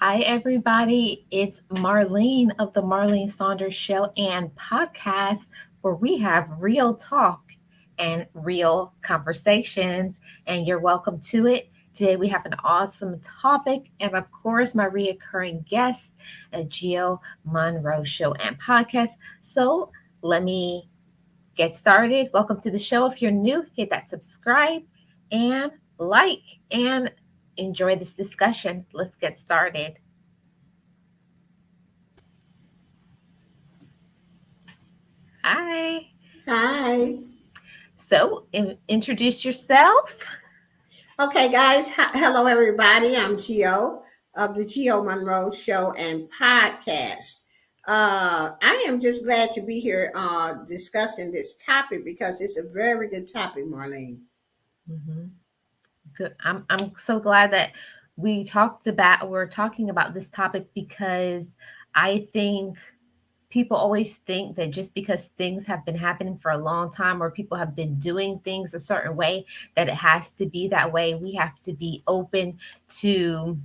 Hi, everybody. It's Marlene of the Marlene Saunders Show and podcast, where we have real talk and real conversations. And you're welcome to it. Today, we have an awesome topic. And of course, my reoccurring guest, a Geo Monroe Show and podcast. So, let me get started. Welcome to the show. If you're new, hit that subscribe and like and enjoy this discussion. Let's get started. Hi. Hi. Introduce yourself. Okay, guys. Hello, everybody. I'm Gio of the Gio Monroe Show and Podcast. I am just glad to be here discussing this topic because it's a very good topic, Marlene. hmm Good. I'm so glad that we're talking about this topic because I think people always think that just because things have been happening for a long time or people have been doing things a certain way that it has to be that way. We have to be open to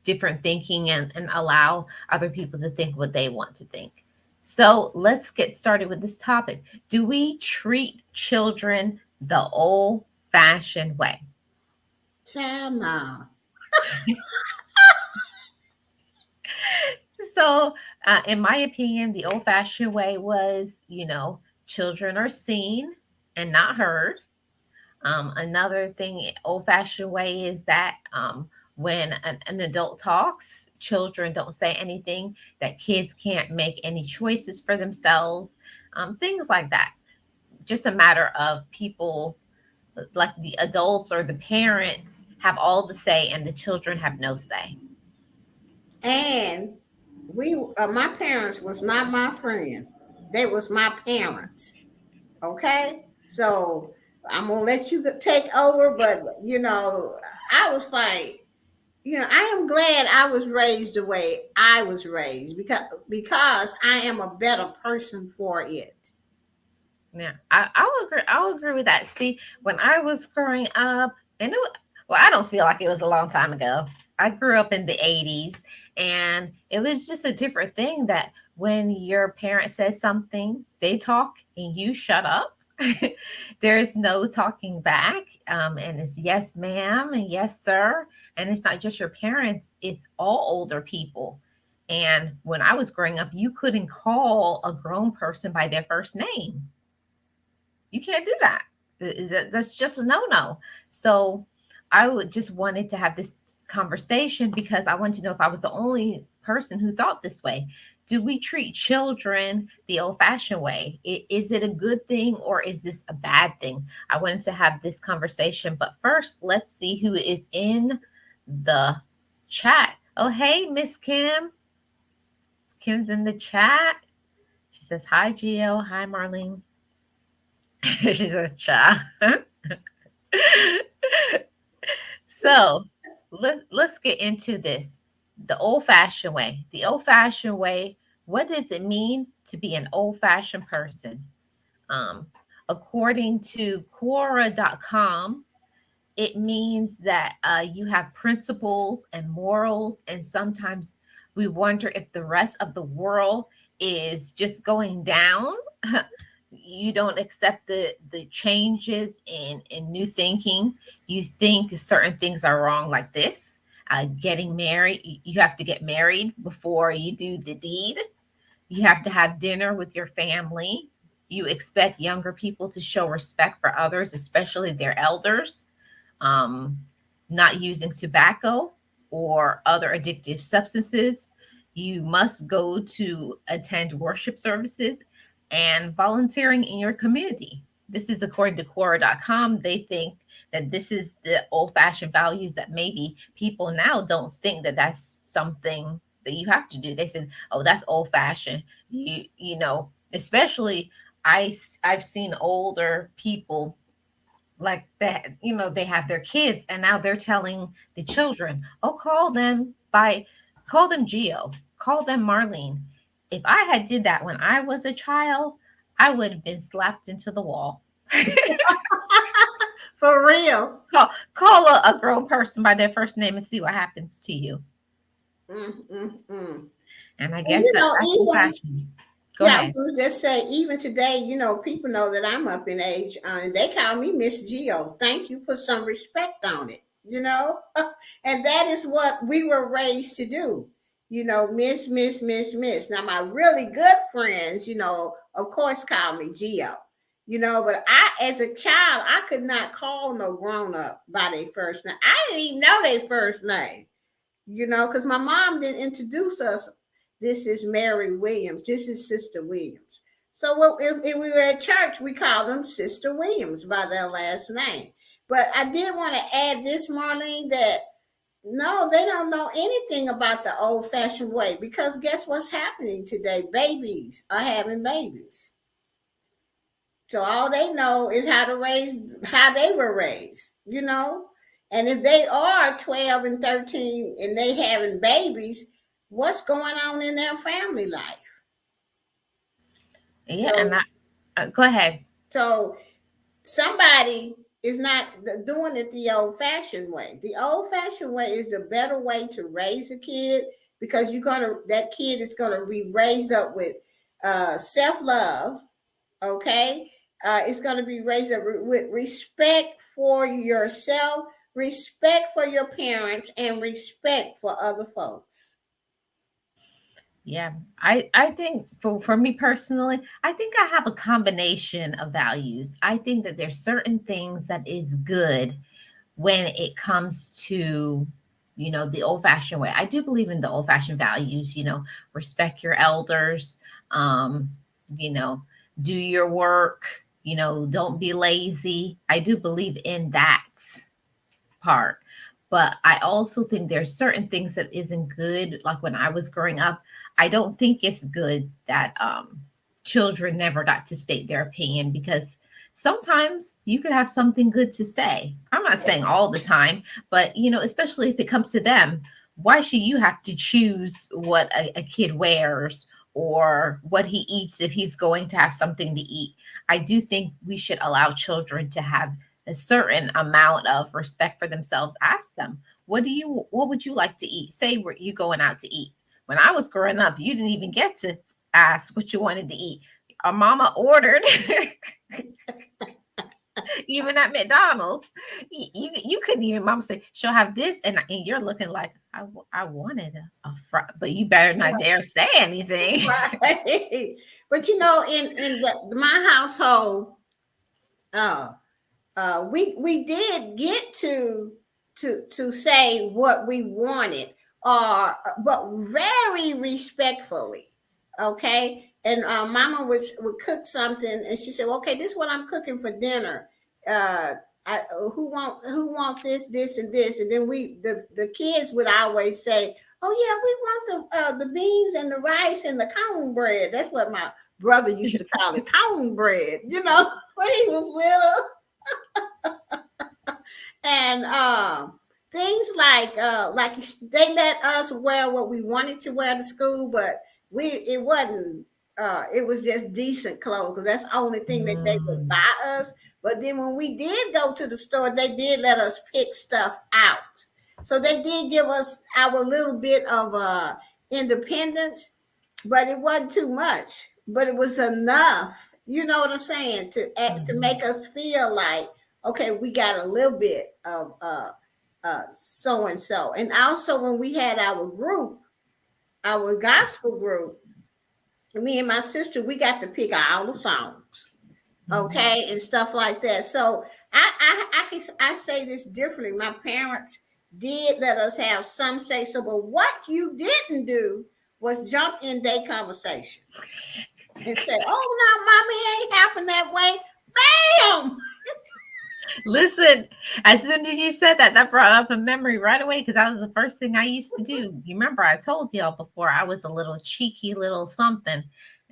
different thinking and allow other people to think what they want to think. So let's get started with this topic. Do we treat children the old fashioned way? Child, nah. So, in my opinion, the old fashioned way was, children are seen and not heard. Another thing, old fashioned way is that when an adult talks, children don't say anything, that kids can't make any choices for themselves, things like that. Just a matter of people, like the adults or the parents, have all the say and the children have no say. And my parents was not my friend. They was my parents. Okay, so I'm gonna let you take over, but I was like, I am glad I was raised the way I was raised because I am a better person for it. Yeah, I'll agree. I'll agree with that. See, when I was growing up, well, I don't feel like it was a long time ago. I grew up in the 80s, and it was just a different thing that when your parent says something, they talk and you shut up. There's no talking back. And it's yes, ma'am, and yes, sir. And it's not just your parents, it's all older people. And when I was growing up, you couldn't call a grown person by their first name. You can't do that. That's just a no-no. So I would just wanted to have this conversation because I wanted to know if I was the only person who thought this way. Do we treat children the old-fashioned way? Is it a good thing or is this a bad thing? I wanted to have this conversation, but first, let's see who is in the chat. Oh, hey, Miss Kim. Kim's in the chat. She says, hi, Gio. Hi, Marlene. She's a child. So let's get into this. The old fashioned way. The old fashioned way. What does it mean to be an old fashioned person? Um, According to Quora.com, it means that you have principles and morals, and sometimes we wonder if the rest of the world is just going down. You don't accept the changes in new thinking. You think certain things are wrong, like this. Getting married, you have to get married before you do the deed. You have to have dinner with your family. You expect younger people to show respect for others, especially their elders. um, Not using tobacco or other addictive substances. You must go to attend worship services and volunteering in your community. This is according to Quora.com. They think that this is the old fashioned values that maybe people now don't think that that's something that you have to do. They said, oh, that's old fashioned. Especially I've seen older people like that, they have their kids and now they're telling the children, oh, call them Geo, call them Marlene. If I had did that when I was a child, I would have been slapped into the wall. For real. Call a grown person by their first name and see what happens to you. Mm, mm, mm. And I And guess that's old even fashioned. Go yeah, I was ahead. going to just say, even today, people know that I'm up in age, and they call me Miss Geo. Thank you. Put some respect on it, and that is what we were raised to do. Miss, Miss, Miss, Miss. Now, my really good friends, of course, call me Geo. But as a child, I could not call no grown up by their first name. I didn't even know their first name. Because my mom didn't introduce us. This is Mary Williams. This is Sister Williams. So if we were at church, we called them Sister Williams by their last name. But I did want to add this, Marlene, that no, they don't know anything about the old fashioned way, because guess what's happening today? Babies are having babies. So all they know is how they were raised. And if they are 12 and 13 and they having babies, what's going on in their family life? Yeah, and So go ahead. so somebody is not doing it the old fashioned way. The old fashioned way is the better way to raise a kid, because that kid is gonna be raised up with self love. Okay, it's going to be raised up with respect for yourself, respect for your parents, and respect for other folks. Yeah, I think for me personally, I think I have a combination of values. I think that there's certain things that is good when it comes to, the old fashioned way. I do believe in the old fashioned values, respect your elders, um, you know, do your work, don't be lazy. I do believe in that part. But I also think there's certain things that isn't good. Like when I was growing up, I don't think it's good that children never got to state their opinion, because sometimes you could have something good to say. I'm not saying all the time, but especially if it comes to them, why should you have to choose what a kid wears or what he eats if he's going to have something to eat? I do think we should allow children to have a certain amount of respect for themselves. Ask them, what would you like to eat? Say were you going out to eat. When I was growing up, you didn't even get to ask what you wanted to eat. Our mama ordered. Even at McDonald's, you couldn't even. Mama say she'll have this, and you're looking like I wanted a fry, but you better not dare say anything. Right. But in my household, uh, we did get to say what we wanted, but very respectfully. Okay, and Mama would cook something, and she said, "Okay, this is what I'm cooking for dinner. Uh, who want this and this?" And then the kids would always say, "Oh yeah, we want the beans and the rice and the cornbread." That's what my brother used to call it, cornbread. When he was little. And things like they let us wear what we wanted to wear to school, but it wasn't. It was just decent clothes, because that's the only thing that they would Mm, buy us. But then when we did go to the store, they did let us pick stuff out. So they did give us our little bit of independence, but it wasn't too much. But it was enough. You know what I'm saying? To mhm. make us feel like, okay, we got a little bit of so and so. And also when we had our group, our gospel group, me and my sister, we got to pick all the songs, Mhm. okay, and stuff like that. So I say this differently. My parents did let us have some say so, but what you didn't do was jump in their conversation and say, "Oh no, mommy, ain't happen that way." Bam! Listen, as soon as you said that, that brought up a memory right away, because that was the first thing I used to do. You remember I told y'all before I was a little cheeky little something,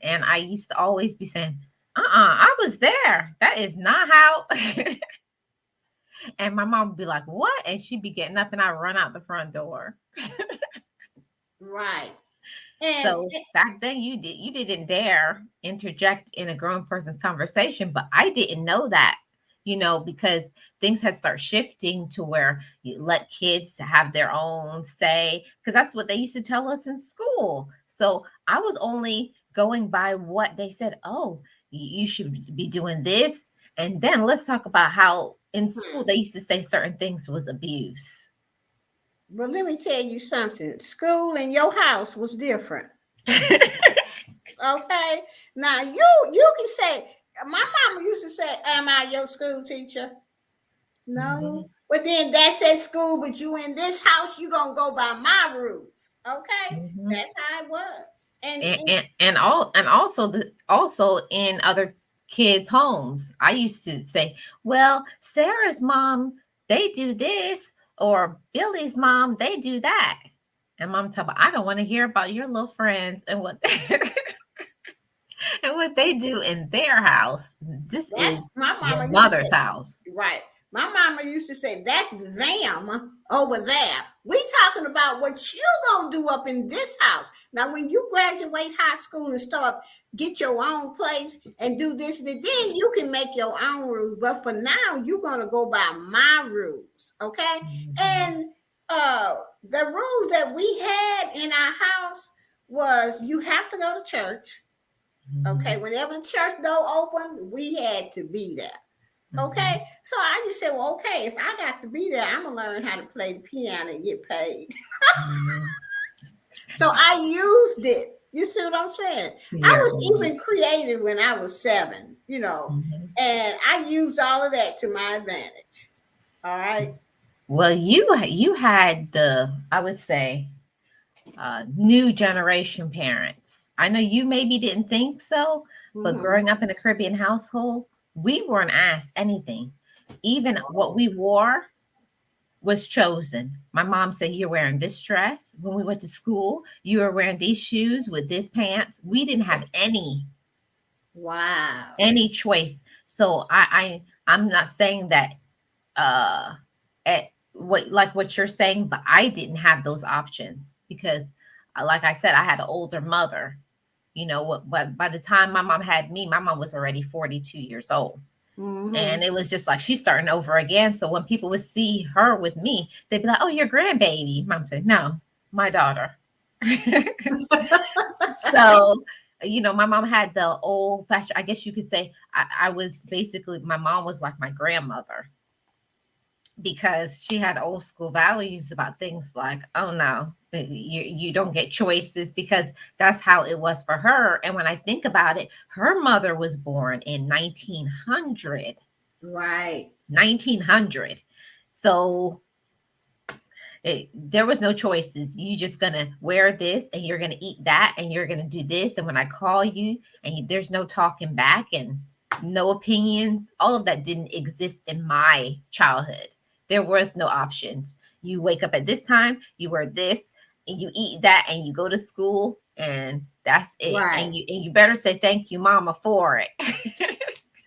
and I used to always be saying, I was there. That is not how. And my mom would be like, what? And she'd be getting up and I run out the front door. Right. And So back then you didn't dare interject in a grown person's conversation, but I didn't know that. because things had started shifting to where you let kids have their own say, because that's what they used to tell us in school. So I was only going by what they said. Oh, you should be doing this. And then let's talk about how in school they used to say certain things was abuse. But let me tell you something. School in your house was different. Okay. Now you can say, my mama used to say, "Am I your school teacher?" No. Mm-hmm. But then that's at school, but you in this house, you gonna go by my rules. Okay. Mm-hmm. That's how it was. And also in other kids' homes, I used to say, "Well, Sarah's mom, they do this, or Billy's mom, they do that." And mom told me, "I don't want to hear about your little friends and what and what they do in their house. This that's is my your mama used to mother's say, house." right. My mama used to say, "That's them over there. We talking about what you gonna do up in this house. Now, when you graduate high school and start get your own place and do this, then you can make your own rules. But for now, you're gonna go by my rules, okay?" Mhm. And the rules that we had in our house was you have to go to church. Okay, Mhm. whenever the church door opened, we had to be there. Mhm. Okay, so I just said, well, okay, if I got to be there, I'm gonna learn how to play the piano and get paid. Mhm. So I used it. You see what I'm saying? I You're was old. even creative when I was 7, Mhm. and I used all of that to my advantage. All right. Well, you had the, I would say, new generation parents. I know you maybe didn't think so, but Mm-hmm. growing up in a Caribbean household, we weren't asked anything. Even what we wore was chosen. My mom said, "You're wearing this dress." When we went to school, "You were wearing these shoes with this pants." We didn't have Wow. any choice. So I'm not saying that uh at what you're saying, but I didn't have those options because like I said, I had an older mother. But by the time my mom had me, my mom was already 42 years old. Mm-hmm. And it was just like she's starting over again. So when people would see her with me, they'd be like, "Oh, your grandbaby." Mom said, "No, my daughter." So, my mom had the old fashioned, I guess you could say, I was basically, my mom was like my grandmother because she had old school values about things like, "Oh no, you don't get choices," because that's how it was for her. And when I think about it, her mother was born in 1900. Right. 1900. So there was no choices. You just gonna wear this and you're gonna eat that and you're gonna do this. And when I call you and there's no talking back and no opinions, all of that didn't exist in my childhood. There was no options. You wake up at this time, you wear this, and you eat that, and you go to school, and that's it. Right. And you better say thank you, mama, for it.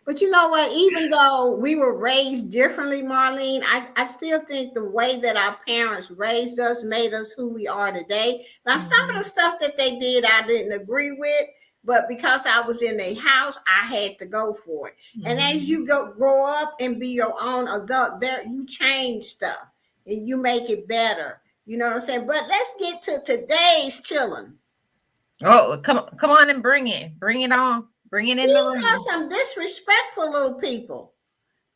But you know what? Even though we were raised differently, Marlene, I still think the way that our parents raised us made us who we are today. Now, some of the Mhm. stuff that they did, I didn't agree with, but because I was in a house, I had to go for it. And as Mhm. you grow up and be your own adult, there you change stuff and you make it better. You know what I'm saying? But let's get to today's chilling. Oh, come on and bring it on, bring it in the These are room. some disrespectful little people.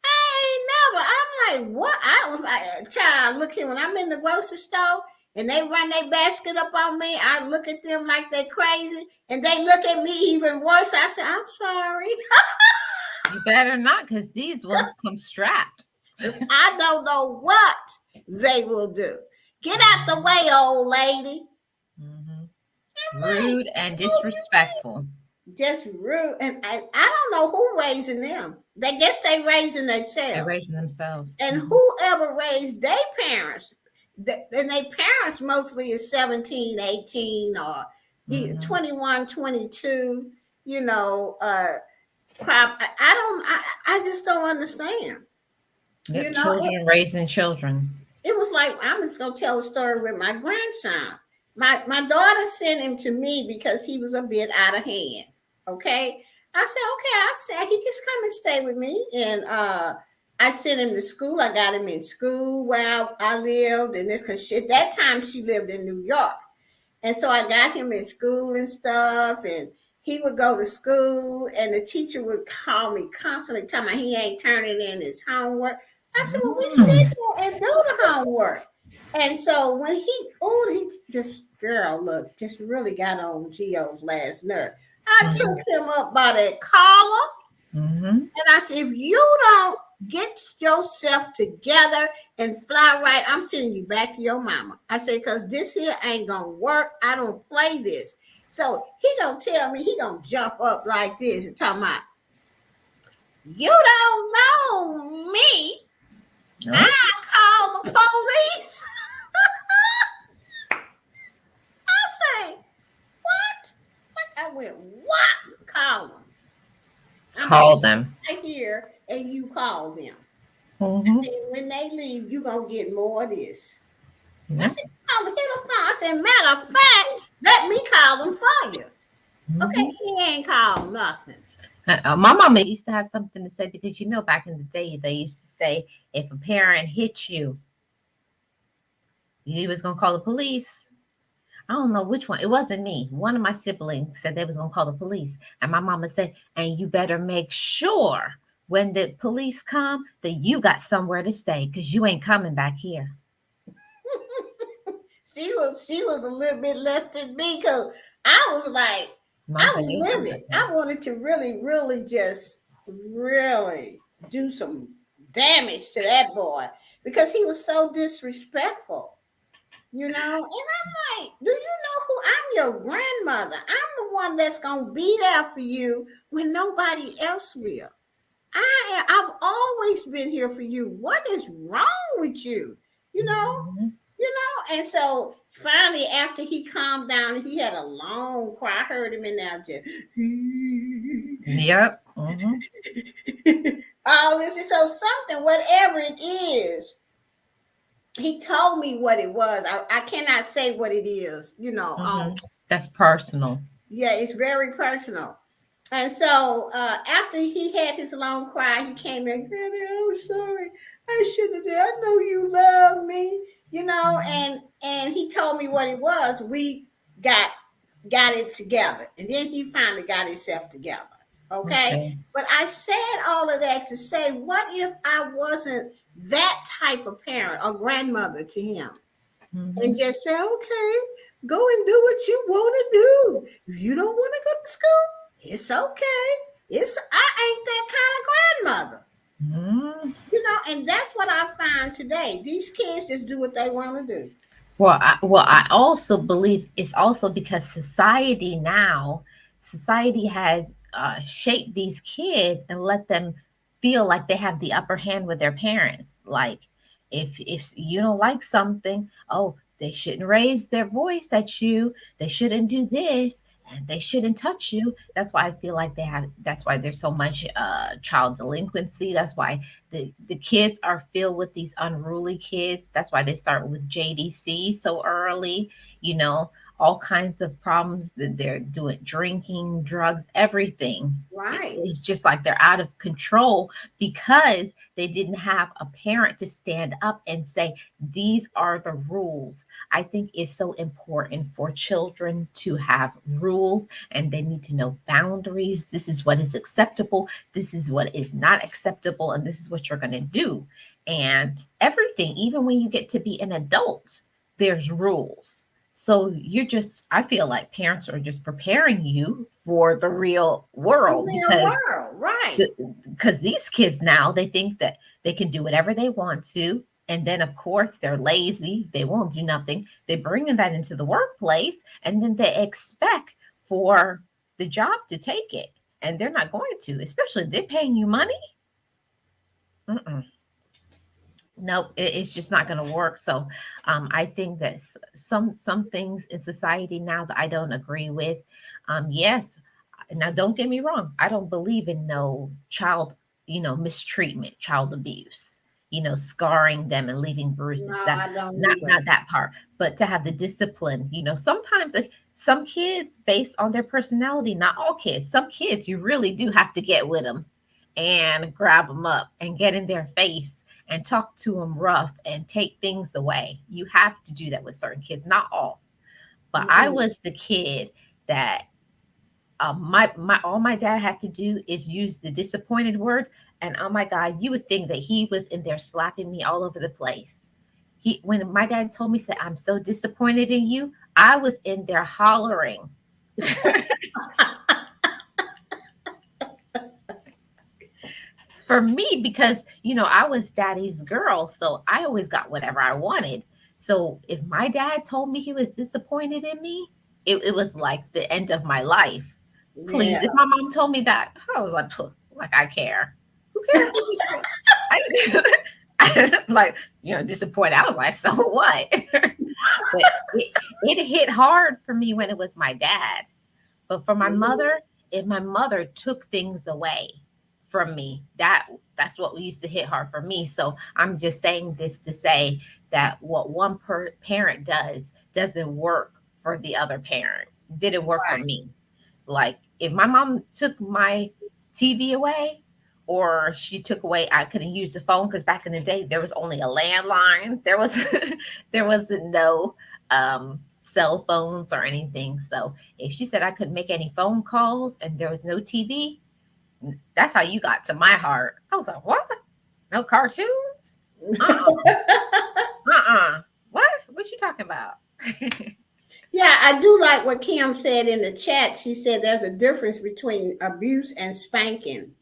I ain't never. I'm like, what? I was like, child, look here. When I'm in the grocery store and they run their basket up on me, I look at them like they're crazy, and they look at me even worse. I say, I'm sorry, You better not, because these ones come strapped. because I don't know what they will do. Get out the Mhm. way, old lady. Mhm. I'm like, Rude and what you disrespectful. mean? Just rude. And I don't know who raising them. They guess they raising They're themselves. raising themselves. And Mhm. whoever raised their parents, and their parents mostly is 17, 18, or Mhm. 21, 22, you know, I don't, I just don't understand. You Yep, know, children raising children. it was like, I'm just going to tell a story with my grandson. My daughter sent him to me because he was a bit out of hand. Okay. I said, okay, I said, he just come and stay with me. And I sent him to school. I got him in school where I lived, and this because at that time she lived in New York. And so I got him in school and stuff, and he would go to school, and the teacher would call me constantly, telling me he ain't turning in his homework. I said, "Well, we sit Mm. there and do the homework." And so when he just girl, look, just really got on Geo's last nerve. I took him up by that collar, Mm-hmm. and I said, "If you don't get yourself together and fly right, I'm sending you back to your mama." I said, "Because this here ain't gonna work. I don't play this." So he gonna tell me, he gonna jump up like this and talk about, "You don't know me. No. I call the police." I say, "What?" Like I went, "What? Call them. I'm Call them. right here, and you call them." I Mm-hmm. said, "When they leave, you gonna get more of this." I Yep. said, "Call hit a phone." I said, "Matter of fact, let me call them for you." Okay, Mm-hmm. he ain't called nothing. My mama used to have something to say because back in the day they used to say if a parent hit you, he was gonna call the police. I don't know which one. It wasn't me. One of my siblings said they was gonna call the police, and my mama said, "And you better make sure when the police come that you got somewhere to stay because you ain't coming back here." She was a little bit less than me because I was like, My I was baby. livid. I wanted to really, really just really do some damage to that boy because he was so disrespectful. And I'm like, "Do you know who I'm? Your grandmother. I'm the one that's gonna be there for you when nobody else will. I've always been here for you. What is wrong with you? You know, Mhm. And so finally, after he calmed down, he had a long cry. I heard him in there just Yep. Hmm. all this. And so something, whatever it is, he told me what it was. I cannot say what it is. Hmm. That's personal. Yeah, it's very personal. And so after he had his long cry, he came in, "Granny, I'm sorry. I shouldn't have did. I know you love me, Mhm. and he told me what it was. We got got it together. And then he finally got himself together. Okay. Okay. But I said all of that to say, what if I wasn't that type of parent or grandmother to him? Hmm. And just say, "Okay, go and do what you want to do. If you don't want to go to school, it's okay. I ain't that kind of grandmother." Hmm. And that's what I find today. These kids just do what they want to do. Well, I also believe it's also because society has shaped these kids and let them feel like they have the upper hand with their parents. Like if you don't like something, oh, they shouldn't raise their voice at you. They shouldn't do this. And they shouldn't touch you. That's why I feel like that's why there's so much child delinquency. That's why the kids are filled with these unruly kids. That's why they start with JDC so early, you know, all kinds of problems that they're doing, drinking, drugs, everything. Right. It's just like they're out of control because they didn't have a parent to stand up and say, these are the rules. I think it's so important for children to have rules and they need to know boundaries. This is what is acceptable. This is what is not acceptable. And this is what you're going to do. And everything, even when you get to be an adult, there's rules. So I feel like parents are just preparing you for the real The world real world. Right. because these kids now they think that they can do whatever they want to, and then of course they're lazy, they won't do nothing, they bring that into the workplace, and then they expect for the job to take it, and they're not going to, especially if they're paying you money. Mm-mm. Nope, it's just not going to work. So I think that some things in society now that I don't agree with. Yes, now don't get me wrong, I don't believe in no child, mistreatment, child abuse, scarring them and leaving No, bruises. That I don't not either. that part, but to have the discipline. Sometimes some kids, based on their personality, not all kids. Some kids you really do have to get with them and grab them up and get in their face and talk to them rough and take things away. You have to do that with certain kids, not all. But I Mhm. was the kid that my all my dad had to do is use the disappointed words, and oh my God, you would think that he was in there slapping me all over the place. He when my dad told me, said, "I'm so disappointed in you," I was in there hollering for me because I was daddy's girl, so I always got whatever I wanted. So if my dad told me he was disappointed in me, it was like the end of my life. Please, Yeah. if my mom told me that, I was like, "Phew, like I care. Who cares what you say?" I like disappointed. I was like, so what? But it hit hard for me when it was my dad. But for my Mhm. mother, if my mother took things away from me, that's what used to hit hard for me. So I'm just saying this to say that what one parent doesn't work for the other parent. Didn't work for Right. me. Like if my mom took my TV away, or she took away, I couldn't use the phone because back in the day there was only a landline. There was there wasn't no cell phones or anything. So if she said I couldn't make any phone calls and there was no TV, that's how you got to my heart. I was like, what? No cartoons? Uh-uh. What you talking about? Yeah, I do like what Kim said in the chat. She said there's a difference between abuse and spanking.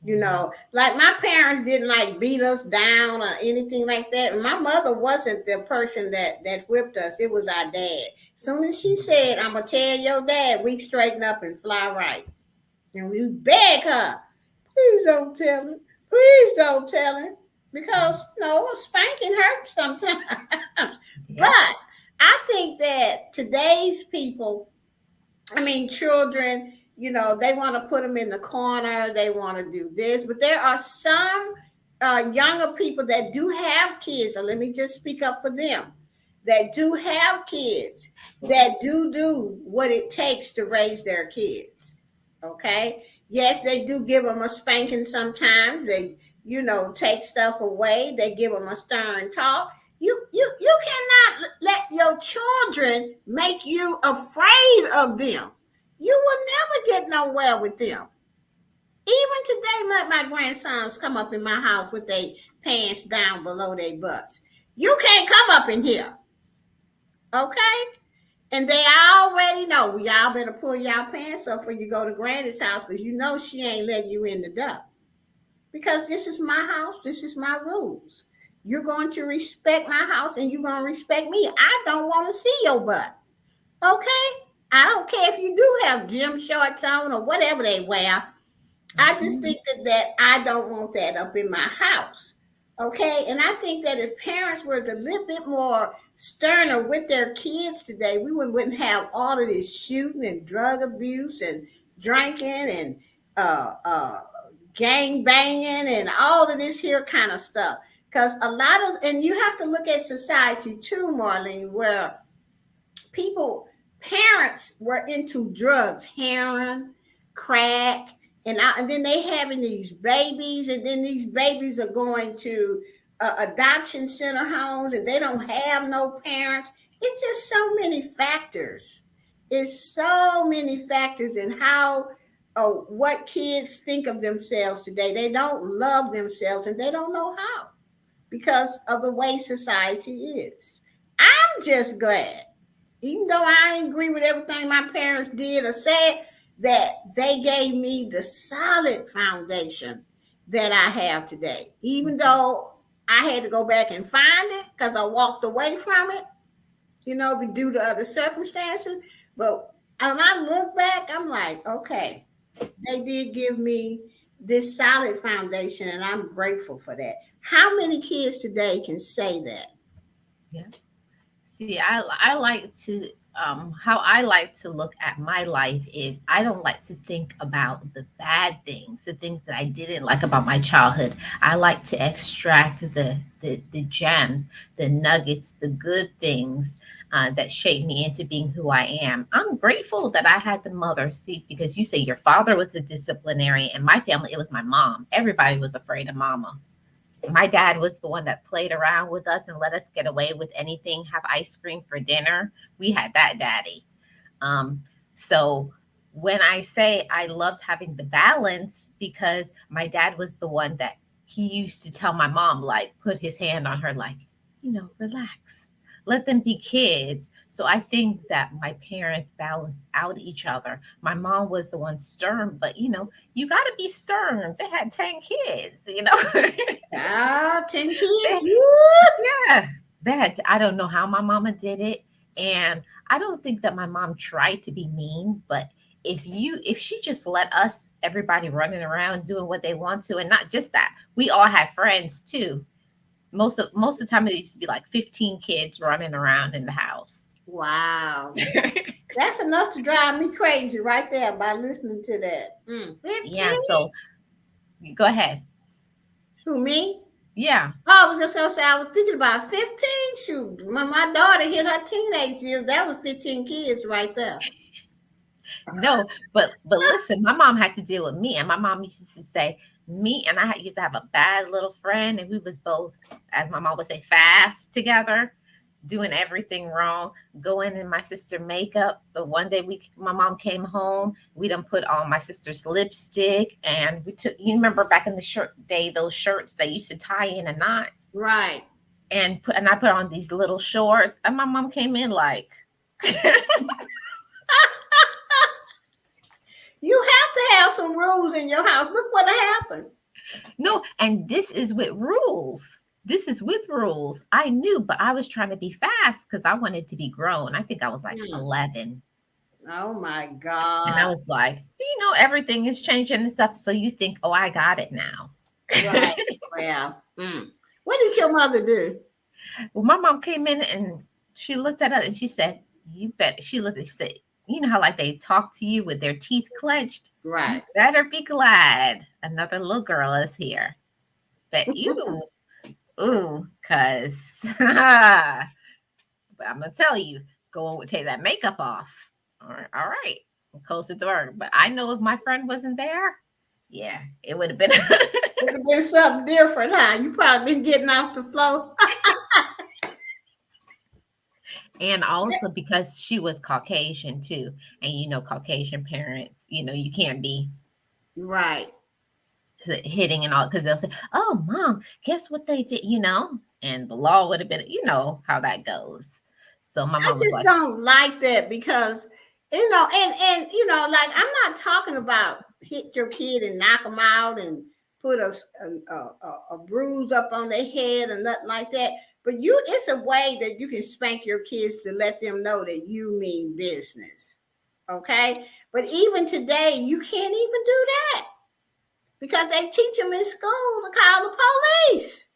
Mhm. Like my parents didn't like beat us down or anything like that. My mother wasn't the person that whipped us. It was our dad. As soon as she said, "I'm gonna tell your dad," we straighten up and fly right. And we beg her, "Please don't tell him. Please don't tell him." Because, spanking hurts sometimes. Yeah. But I think that today's people, I mean, children, they want to put them in the corner. They want to do this. But there are some younger people that do have kids. So let me just speak up for them that do have kids that do what it takes to raise their kids. Okay. Yes, they do give them a spanking sometimes. They, take stuff away. They give them a stern talk. You cannot let your children make you afraid of them. You will never get nowhere with them. Even today, let my grandsons come up in my house with their pants down below their butts. You can't come up in here, okay? And they already know y'all better pull y'all pants up when you go to Granny's house because she ain't letting you in the door. Because this is my house, this is my rules. You're going to respect my house and you're going to respect me. I don't want to see your butt. Okay? I don't care if you do have gym shorts on or whatever they wear. I just Mhm. think that I don't want that up in my house. Okay? And I think that if parents were a little bit more sterner with their kids today, we wouldn't have all of this shooting and drug abuse and drinking and uh, uh, gang banging and all of this here kind of stuff. Because a lot of, and you have to look at society too, Marlene, where people, parents were into drugs, heroin, crack, and then they having these babies, and then these babies are going to adoption center homes, and they don't have no parents. It's just so many factors. It's so many factors in how what kids think of themselves today. They don't love themselves, and they don't know how because of the way society is. I'm just glad, even though I agree with everything my parents did or said, that they gave me the solid foundation that I have today. Even Mhm. though I had to go back and find it because I walked away from it, due to other circumstances. But when I look back, I'm like, okay, they did give me this solid foundation, and I'm grateful for that. How many kids today can say that? Yeah. See, I like to how I like to look at my life is I don't like to think about the bad things, the things that I didn't like about my childhood. I like to extract the gems, the nuggets, the good things that shaped me into being who I am. I'm grateful that I had the mother. See, because you say your father was a disciplinarian. In my family, it was my mom. Everybody was afraid of mama. My dad was the one that played around with us and let us get away with anything, have ice cream for dinner. We had that daddy. So when I say I loved having the balance, because my dad was the one that he used to tell my mom, like, put his hand on her, like, relax, let them be kids. So I think that my parents balanced out each other. My mom was the one stern, but you got to be stern. They had 10 kids. Ah, 10 kids. They, Woo! yeah, that I don't know how my mama did it, and I don't think that my mom tried to be mean, but if she just let us everybody running around doing what they want to, and not just that, we all had friends too. Most of the time it used to be like 15 kids running around in the house. Wow. That's enough to drive me crazy right there by listening to that. 15? Yeah, so go ahead. Who, me? Yeah. Oh, I was just gonna say I was thinking about 15. Shoot, when my daughter hit her teenage years, that was 15 kids right there. No, but listen, my mom had to deal with me, and my mom used to say me and I used to have a bad little friend, and we was both, as my mom would say, fast together, doing everything wrong, going in my sister makeup. But one day my mom came home, we done put on my sister's lipstick, and we took. You remember back in the shirt day, those shirts they used to tie in a knot, Right. and I put on these little shorts, and my mom came in like. You have to have some rules in your house. Look what happened. No, and this is with rules. This is with rules. I knew, but I was trying to be fast because I wanted to be grown. I think I was like 11. Oh my And I God. was like, everything is changing and stuff. So you think, oh, I got it now. Right. Well, what did your mother do? Well, my mom came in and she looked at us and she said, you bet. She said, you know how like they talk to you with their teeth clenched? You Right. better be glad another little girl is here. But ooh, cause but I'm gonna tell you, go and take that makeup off. All right. Close the door. But I know if my friend wasn't there, yeah, it would have been. Would have been something different, huh? You probably been getting off the floor. And also because she was Caucasian too, and Caucasian parents, you can't be Right. hitting and all because they'll say, "Oh, mom, guess what they did?" And the law would have been, how that goes. So my I mom was just like, don't like that because and like I'm not talking about hit your kid and knock them out and put a bruise up on their head and nothing like that. But it's a way that you can spank your kids to let them know that you mean business. Okay, but even today you can't even do that because they teach them in school to call the police.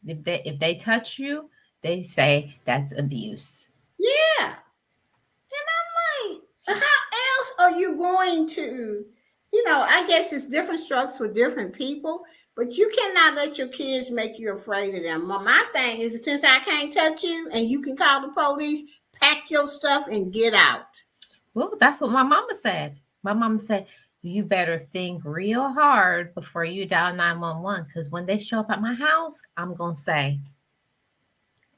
if they touch you, they say that's abuse. Yeah. And I'm like, how else are you going to, I guess it's different strokes for different people, but you cannot let your kids make you afraid of them. My thing is, since I can't touch you and you can call the police, pack your stuff and get out. Well, that's what my mama said. My mama said, you better think real hard before you dial 911 because when they show up at my house, I'm going to say,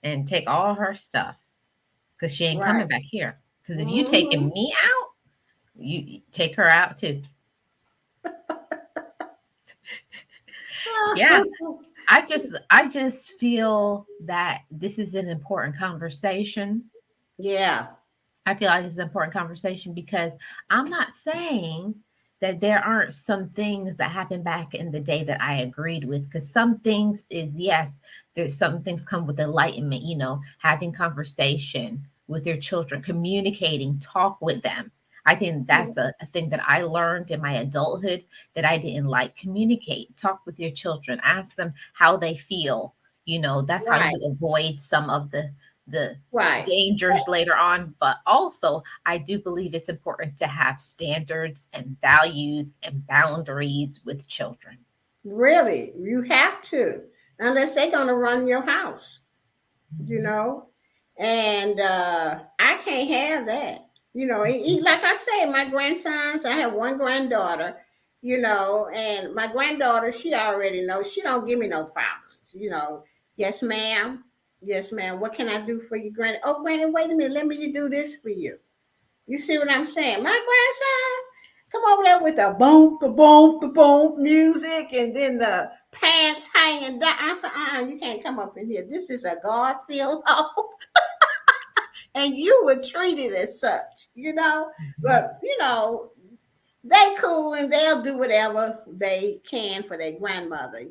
and take all her stuff because she ain't Right. coming back here. Because if you taking Mm-hmm. me out, you take her out too. Yeah. I just feel that this is an important conversation. Yeah. I feel like it's an important conversation because I'm not saying that there aren't some things that happened back in the day that I agreed with. Because some things is yes, there's some things come with enlightenment, having conversation with your children, communicating, talk with them. I think that's a thing that I learned in my adulthood that I didn't like. Communicate, talk with your children, ask them how they feel. That's how Right. you avoid some of the Right. dangers later on. But also, I do believe it's important to have standards and values and boundaries with children. Really, you have to, unless they're going to run your house, you Mhm. know. And I can't have that. Like I say, my grandsons, I have one granddaughter, and my granddaughter, she already knows. She don't give me no problems. Yes, ma'am. Yes, ma'am. What can I do for you, granny? Oh, granny, wait a minute. Let me do this for you. You see what I'm saying? My grandson come over there with the boom, the boom, the boom music, and then the pants hanging down. I said, you can't come up in here. This is a God-filled home, and you were treated as such. Mhm. But they cool and they'll do whatever they can for their grandmother.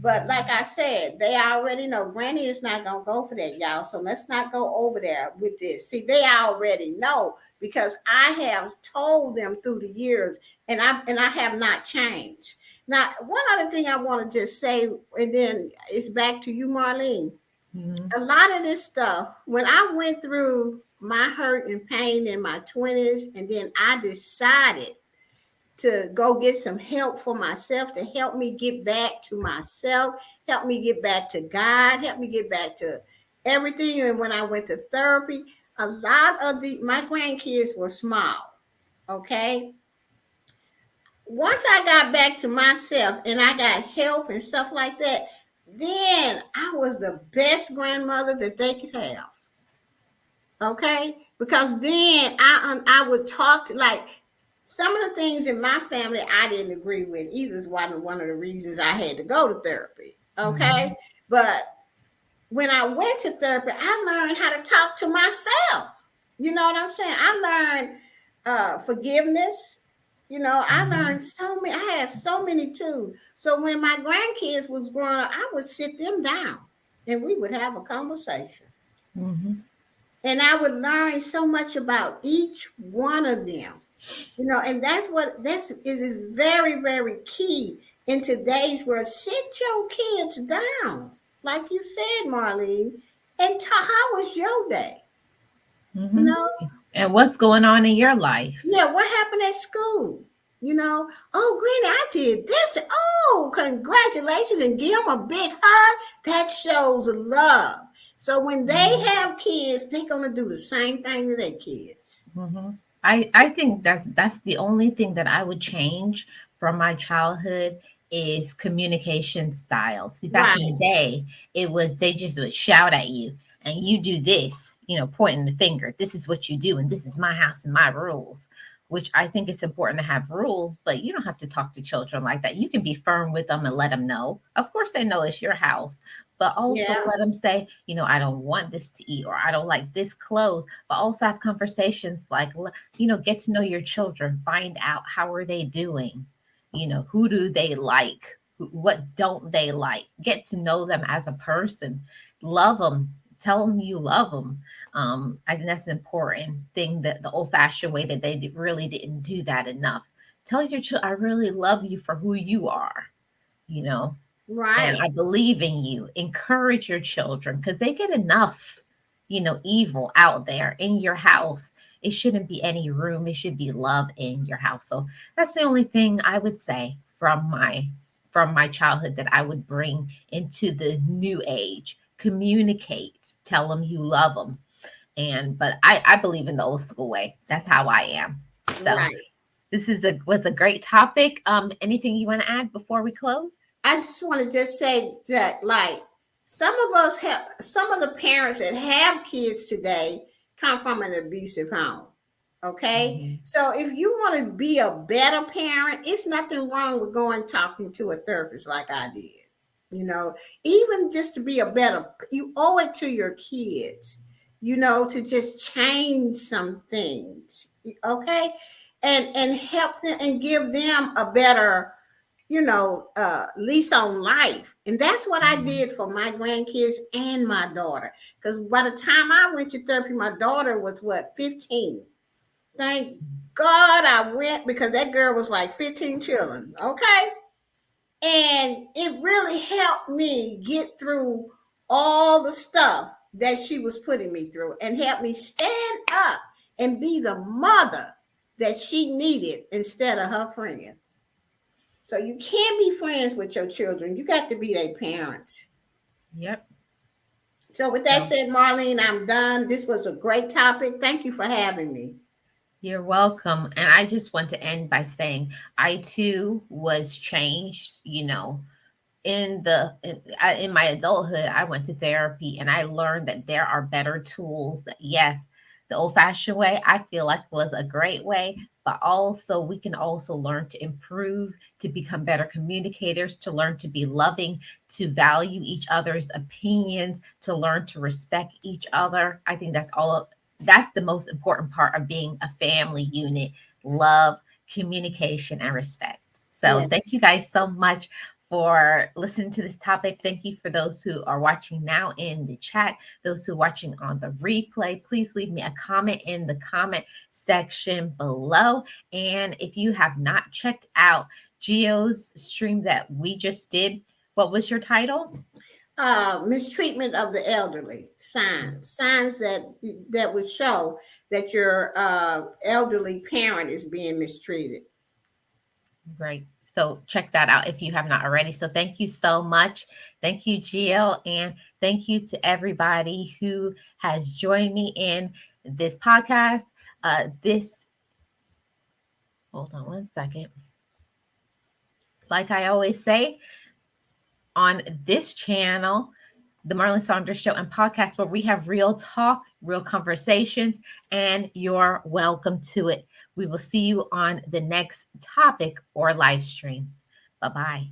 But like I said, they already know Granny is not gonna go for that, y'all. So let's not go over there with this. See, they already know because I have told them through the years, and I have not changed. Now, one other thing I want to just say, and then it's back to you, Marlene. Mhm. A lot of this stuff, when I went through my hurt and pain in my 20s, and then I decided to go get some help for myself to help me get back to myself, help me get back to God, help me get back to everything. And when I went to therapy, a lot of my grandkids were small. Okay. Once I got back to myself and I got help and stuff like that, then I was the best grandmother that they could have. Okay, because then I would talk to, like, some of the things in my family I didn't agree with either. Is one of the reasons I had to go to therapy. Okay, Mhm. but when I went to therapy, I learned how to talk to myself. You know what I'm saying? I learned forgiveness. I learned Mhm. so many. I had so many too. So when my grandkids was growing up, I would sit them down and we would have a conversation, Mhm. and I would learn so much about each one of them. And this is very, very key in today's world. Sit your kids down, like you said, Marlene, and how was your day? You Mhm. know, And what's going on in your life? yeah, what happened at school? Oh, Granny, I did this. Oh, congratulations, and give them a big hug. That shows love. So when they Mhm. have kids, they're gonna do the same thing to their kids. Mhm. I think that's the only thing that I would change from my childhood is communication styles. See, back in the Right, day, it was they just would shout at you and you do this, pointing the finger. This is what you do, and this is my house and my rules. Which I think it's important to have rules, but you don't have to talk to children like that. You can be firm with them and let them know. Of course, they know it's your house, but also yeah, let them say, I don't want this to eat, or I don't like this clothes. But also have conversations like, get to know your children, find out how are they doing, who do they like, what don't they like, get to know them as a person, love them, tell them you love them. I think that's an important thing, that the old fashioned way that they really didn't do that enough. Tell your children, I really love you for who you are, you know and right. I believe in you. Encourage your children because they get enough, evil out there in your house. It shouldn't be any room. It should be love in your house. So that's the only thing I would say from my childhood that I would bring into the new age. Communicate. Tell them you love them. But I believe in the old school way. That's how I am. So Right. this was a great topic. Anything you want to add before we close? I just want to just say that, like, some of the parents that have kids today come from an abusive home. Okay. Mhm. So if you want to be a better parent, it's nothing wrong with going talking to a therapist like I did. Even just to be a better, you owe it to your kids, to just change some things. Okay. And help them and give them a better lease on life. And that's what I Mhm. did for my grandkids and my daughter. Because by the time I went to therapy, my daughter was what, 15. Thank God I went, because that girl was like 15 children. Okay. And it really helped me get through all the stuff that she was putting me through and help me stand up and be the mother that she needed instead of her friend. So you can't be friends with your children. You got to be their parents. Yep. So with that said, Marlene, I'm done. This was a great topic. Thank you for having me. You're welcome. And I just want to end by saying I too was changed, in my adulthood. I went to therapy and I learned that there are better tools. That yes, the old-fashioned way I feel like was a great way, but also we can also learn to improve, to become better communicators, to learn to be loving, to value each other's opinions, to learn to respect each other. I think that's the most important part of being a family unit: love, communication, and respect. So thank you guys so much for listening to this topic. Thank you for those who are watching now in the chat, those who are watching on the replay. Please leave me a comment in the comment section below. And if you have not checked out Gio's stream that we just did, what was your title? Mistreatment of the elderly. Signs that would show that your elderly parent is being mistreated. Great. So check that out if you have not already. So thank you so much. Thank you, Gio. And thank you to everybody who has joined me in this podcast. Hold on one second. Like I always say, on this channel, the Marlene Saunders Show and podcast, where we have real talk, real conversations, and you're welcome to it. We will see you on the next topic or live stream. Bye-bye.